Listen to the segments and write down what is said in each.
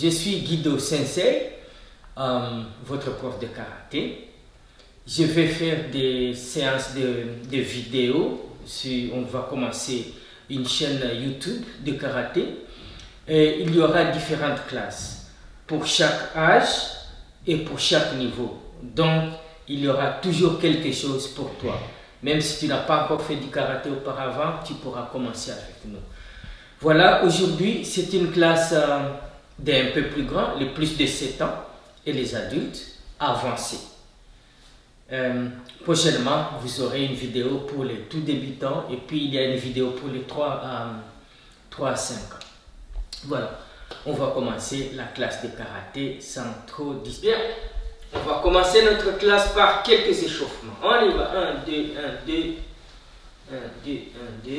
je suis Guido Sensei, votre prof de karaté. Je vais faire des séances de vidéos. On va commencer une chaîne YouTube de karaté. Et il y aura différentes classes pour chaque âge et pour chaque niveau. Donc, il y aura toujours quelque chose pour toi. Même si tu n'as pas encore fait du karaté auparavant, tu pourras commencer avec nous. Voilà, aujourd'hui, c'est une classe d'un peu plus grand, les plus de 7 ans, et les adultes avancés. Prochainement, vous aurez une vidéo pour les tout débutants, et puis il y a une vidéo pour les 3 à 5 ans. Voilà, on va commencer la classe de karaté sans trop disperser. Bien, on va commencer notre classe par quelques échauffements. On y va. 1, 2, 1, 2. 1, 2, 1, 2.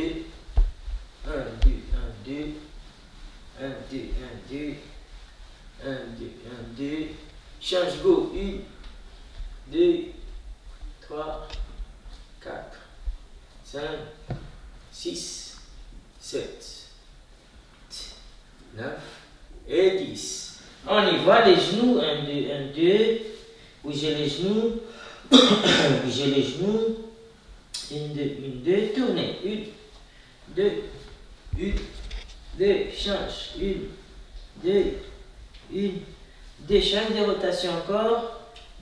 1, 2, 1, 2. 1, 2, 1, 2. 1, 2, 1, 2. Change, go. 1, 2, 3, 4, 5, 6, 7, 9 et 10. On y va, les genoux. 1, 2, 1, 2. Bougez les genoux. Bougez les genoux. 1, 2, 1, 2. Tournez. 1, 2, 1, 2. Change. 1, 2, 1, 2. Change de rotation encore.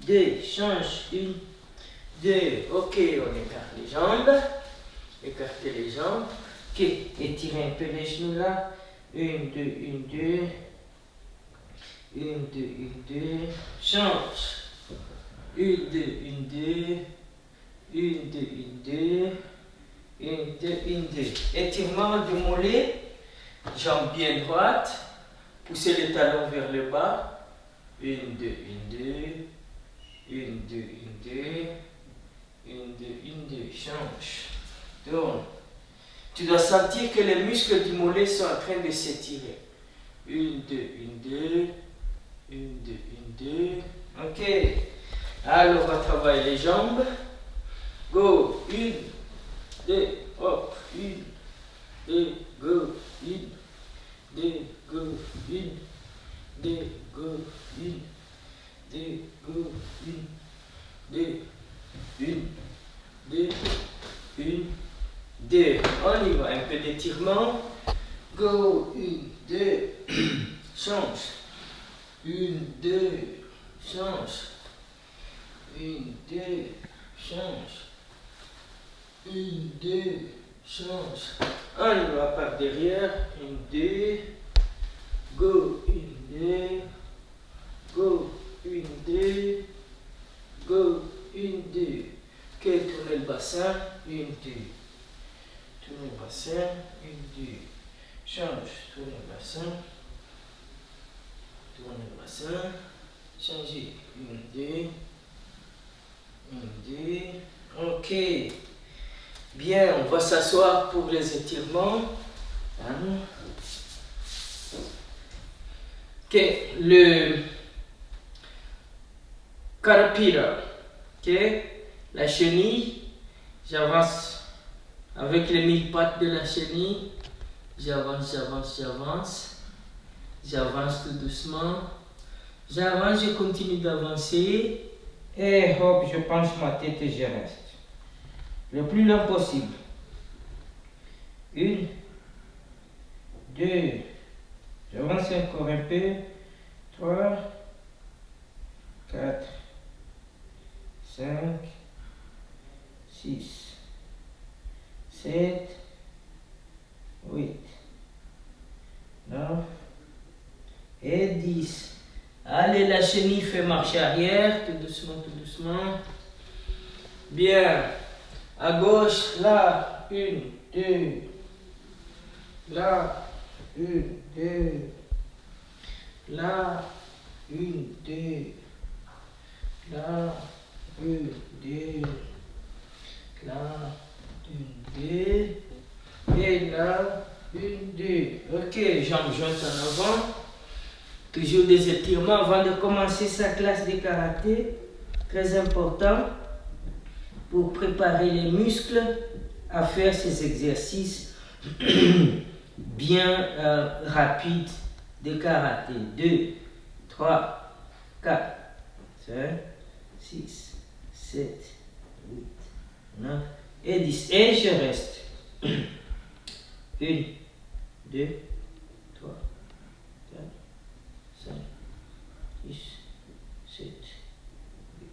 2. Change. 1, 2. Ok, on écarte les jambes. Écartez les jambes. Ok, étirez un peu les genoux là. 1, 2, 1, 2. 1, 2, 1, 2. Change. 1, 2, 1, 2. 1, 2, 1, 2. 1, 2, 1, 2. Étirement du mollet. Jambes bien droites. Poussez les talons vers le bas. 1, 2, 1, 2. 1, 2, 1, 2. 1, 2, 1, 2. Change. Tourne. Tu dois sentir que les muscles du mollet sont en train de s'étirer. 1, 2, 1, 2. 1, 2, 1, 2. Ok. Alors, on va travailler les jambes. Go. 1, 2, hop. 1, 2, go. 1, 2, go. 1, 2, go. 1, 2, go. 1, 2, 1, 2, 1, 2. On y va. Un peu d'étirement. Go. 1, 2. Change. 1, 2. Change. 1, 2. Change. 1, 2. Change. On y va par derrière. 1, 2. Go. 1, 2. Go. 1, 2. Go. 1, 2. Ok, tournez le bassin. 1, 2. Tournez le bassin. 1, 2. Change. Tournez le bassin. Tournez le bassin. Changez. 1, 2. 1, 2. Ok. Bien, on va s'asseoir pour les étirements. Ok, le carapira. Ok, la chenille. J'avance avec les 1000 pattes de la chenille. J'avance, j'avance, j'avance. J'avance tout doucement. J'avance, je continue d'avancer. Et hop, je penche ma tête et je reste. Le plus lent possible. 1, 2. J'avance encore un peu. 3, 4, 5, 6, 7, 8, 9 et 10. Allez, la chenille fait marche arrière, tout doucement, tout doucement. Bien. À gauche, là, 1, 2. Là, 1, 2. Là, 1, 2. Là, 1, 2. Là, 1, 2. Et là, 1, 2. Ok, jambes jointes en avant. Toujours des étirements avant de commencer sa classe de karaté. Très important pour préparer les muscles à faire ces exercices bien rapides de karaté. 2, 3, 4, 5, 6, 7, 8, 9 et 10. Et je reste. 1, 2, 3, 4, 5, 6, 7, 8,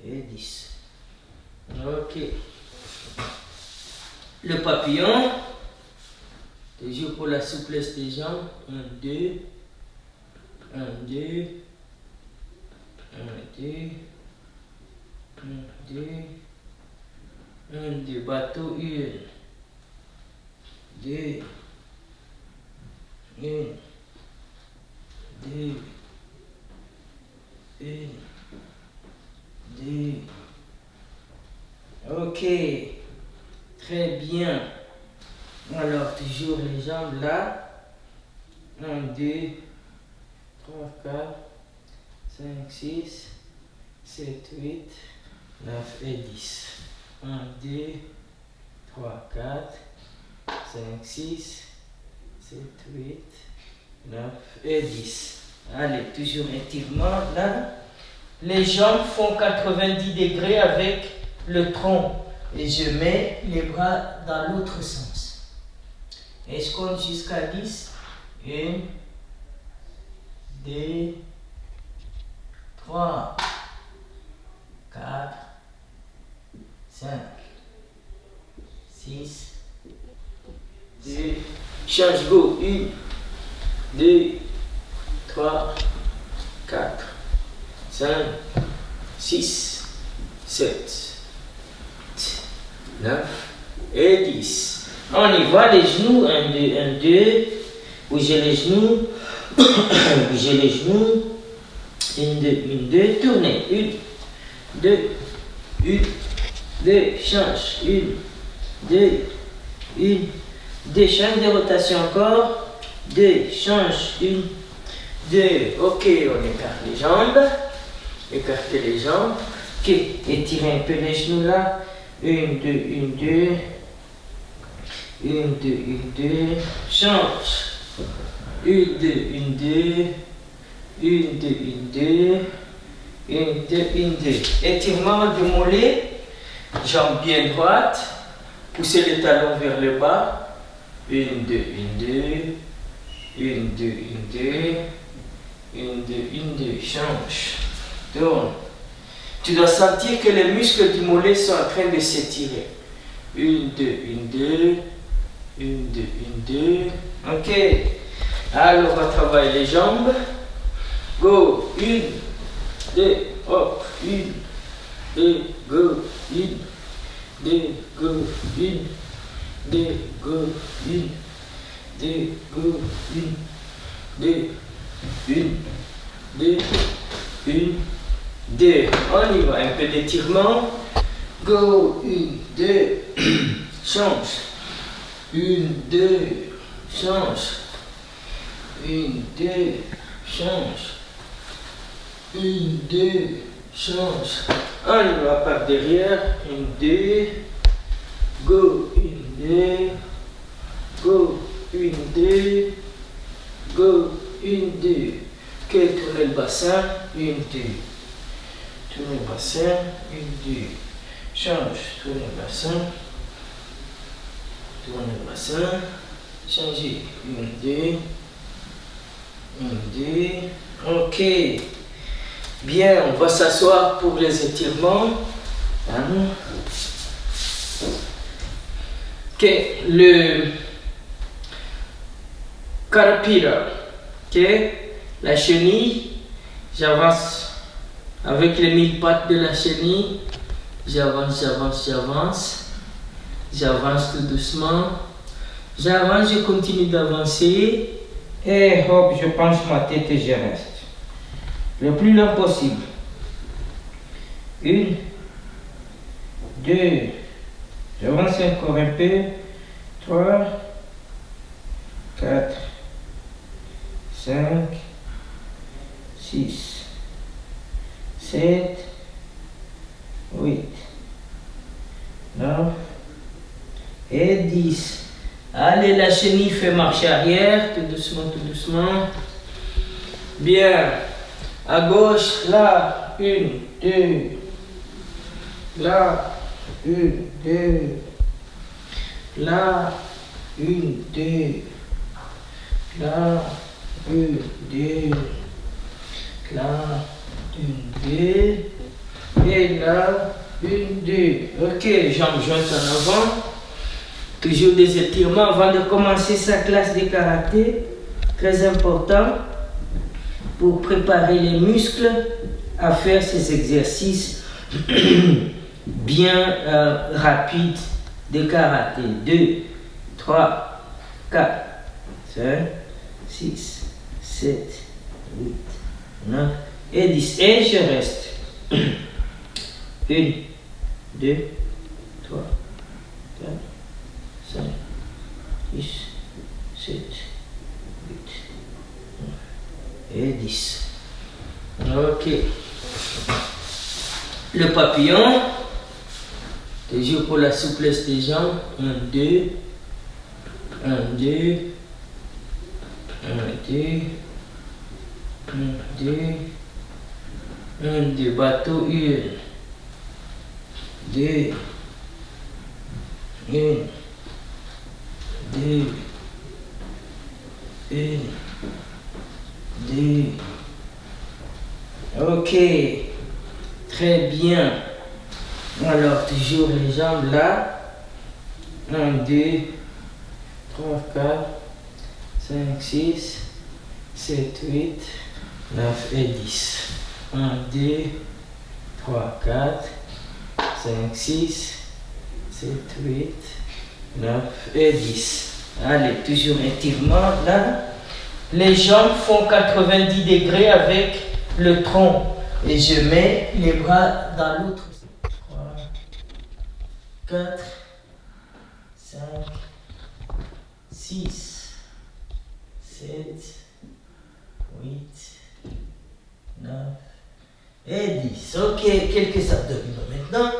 9 et 10. Ok. Le papillon, toujours pour la souplesse des jambes. 1, 2, 1, 2, 1, 2, 1, 2, 1, 2, bateau, 1, 2, 1, 2, 1, 2. Ok, très bien. Alors, toujours les jambes là. 1, 2, 3, 4, 5, 6, 7, 8, 9 et 10. 1, 2, 3, 4, 5, 6, 7, 8, 9 et 10. Allez, toujours étirement là. Les jambes font 90 degrés avec le tronc. Et je mets les bras dans l'autre sens. Et je compte jusqu'à 10. 1, 2, 3, 4, 5, 6, 2, change, go. 1, 2, 3, 4, 5, 6, 7, 9 et 10. On y va, les genoux. 1, 2, 1, 2. Bougez les genoux. Bougez les genoux. 1, 2, 1, 2. Tournez. 1, 2, 1, 2. Change. 1, 2, 1, 2. Change de rotation encore. 2. Change. 1, 2. Ok, on écarte les jambes. Écartez les jambes. Ok, étirez un peu les genoux là. 1, 2, 1, 2. 1, 2, 1, 2. Change. 1, 2, 1, 2. 1, 2, 1, 2. 1, 2, 1, 2. Étirement du mollet. Jambes bien droites. Poussez les talons vers le bas. 1, 2, 1, 2. 1, 2, 1, 2. 1, 2, 1, 2. Change. Tourne. Tu dois sentir que les muscles du mollet sont en train de s'étirer. 1, 2, 1, 2. 1, 2, 1, 2. Ok. Alors, on va travailler les jambes. Go. 1, 2, hop. 1, 2, go. 1, 2, go. 1, 2, go. 1, 2, go. 1, 2, 1, 2, 1, 2. On y va. Un peu d'étirement. Go. 1, 2. Change. 1, 2. Change. 1, 2. Change. 1, 2. Change. On y va par derrière. 1, 2. Go. 1, 2. Go. 1, 2. Go. 1, 2. Ok, tournez le bassin. 1, 2. Tournez le bassin. 1, 2. Change. Tournez le bassin. Tournez le bassin. Changez. 1, 2. 1, 2. Ok. Bien, on va s'asseoir pour les étirements. Ok, le carapira. Ok, la chenille. J'avance avec les 1000 pattes de la chenille. J'avance, j'avance, j'avance. J'avance tout doucement. J'avance, je continue d'avancer. Et hop, je penche ma tête et je reste. Le plus lent possible. 1, 2. J'avance encore un peu. 3, 4, 5, 6, 7, 8, 9 et 10. Allez, la chenille fait marche arrière, tout doucement, tout doucement. Bien. À gauche, là, 1, 2. Là, 1, 2. Là, 1, 2. Là, 1, 2. Là, 1, 2. Et là, 1, 2. Ok, jambes jointes en avant. Toujours des étirements avant de commencer sa classe de karaté. Très important pour préparer les muscles à faire ces exercices bien rapides de karaté. 2, 3, 4, 5, 6, 7, 8, 9 et 10. Et je reste. 1, 2, 3, 4, 5, 6, 7, 8, 9 et 10. Ok. Le papillon, toujours pour la souplesse des jambes. 1, 2, 1, 2, 1, 2, 1, 2, 1, 2, bateau, 1, 2, 1, 2, 1, 2. Ok, très bien. Alors, toujours les jambes là. 1, 2, 3, 4, 5, 6, 7, 8, 9 et 10. 1, 2, 3, 4, 5, 6, 7, 8, 9 et 10. Allez, toujours étirement là. Les jambes font 90 degrés avec le tronc. Et je mets les bras dans l'autre. 3, 4, 5, 6, 7, 8, 9 et 10. Ok, quelques abdominaux maintenant.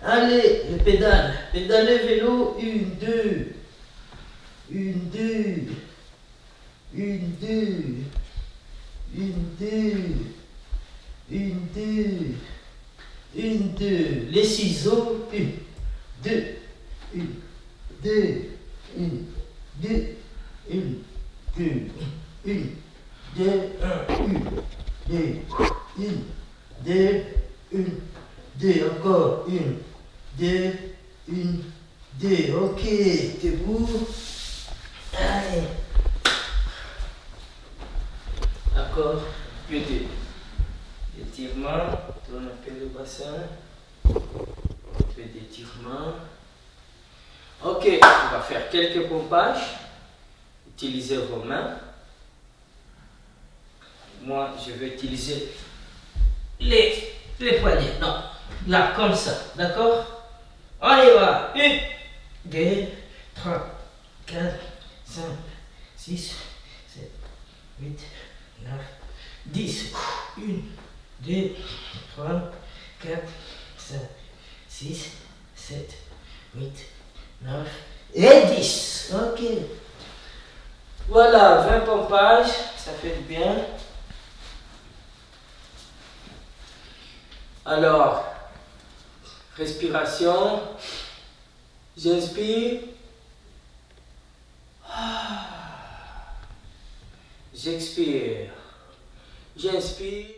Allez, le pédale. Pédalez vélo. 1, 2. 1, 2. 1, 2. 1, 2. 1, 2. 1, 2. Les ciseaux. 1, 2. 1, 2. 1, 2. 1, 2. 1, 2. 1, 2. 1, 2. 1, 2. Encore. 1, 2. 1, 2. Ok, debout. Allez. D'accord. Peu d'étirement. Tourne un peu le bassin. Peu d'étirement. Ok, on va faire quelques pompages. Utilisez vos mains. Moi, je vais utiliser les poignets. Non, là, comme ça. D'accord? On y va. 1, 2, 3, 4, 5, 6, 7, 8, 9, 10. 1, 2, 3, 4, 5, 6, 7, 8, 9 et 10. Ok. Voilà, 20 pompages. Ça fait du bien. Alors, respiration. J'inspire. J'expire. J'inspire.